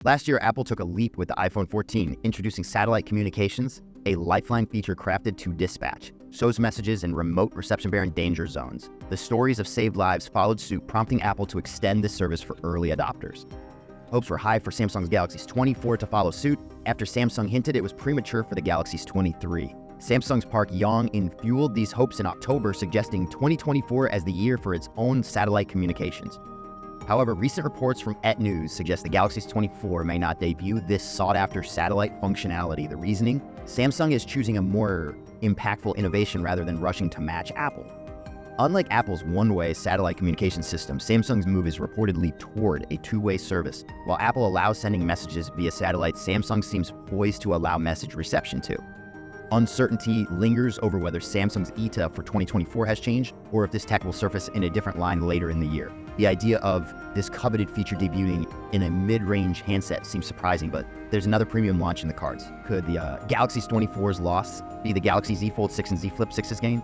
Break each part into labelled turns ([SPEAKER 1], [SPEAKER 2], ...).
[SPEAKER 1] Last year, Apple took a leap with the iPhone 14, introducing satellite communications, a lifeline feature crafted to dispatch, shows messages in remote reception-bearing danger zones. The stories of saved lives followed suit, prompting Apple to extend this service for early adopters. Hopes were high for Samsung's Galaxy S24 to follow suit after Samsung hinted it was premature for the Galaxy S23. Samsung's Park Yong-in fueled these hopes in October, suggesting 2024 as the year for its own satellite communications. However, recent reports from ET News suggest the Galaxy S24 may not debut this sought-after satellite functionality. The reasoning? Samsung is choosing a more impactful innovation rather than rushing to match Apple. Unlike Apple's one-way satellite communication system, Samsung's move is reportedly toward a two-way service. While Apple allows sending messages via satellite, Samsung seems poised to allow message reception too. Uncertainty lingers over whether Samsung's ETA for 2024 has changed, or if this tech will surface in a different line later in the year. The idea of this coveted feature debuting in a mid-range handset seems surprising, but there's another premium launch in the cards. Could the Galaxy S24's loss be the Galaxy Z Fold 6 and Z Flip 6's gain?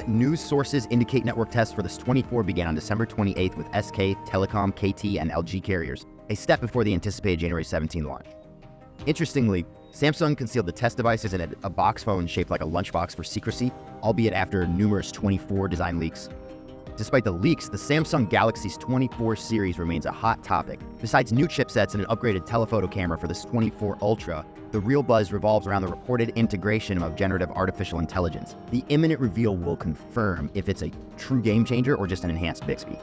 [SPEAKER 1] News sources indicate network tests for the S24 began on December 28th with SK, Telecom, KT, and LG carriers, a step before the anticipated January 17 launch. Interestingly, Samsung concealed the test devices in a box phone shaped like a lunchbox for secrecy, albeit after numerous 24 design leaks. Despite the leaks, the Samsung Galaxy S24 series remains a hot topic. Besides new chipsets and an upgraded telephoto camera for the S24 Ultra, the real buzz revolves around the reported integration of generative artificial intelligence. The imminent reveal will confirm if it's a true game changer or just an enhanced Bixby.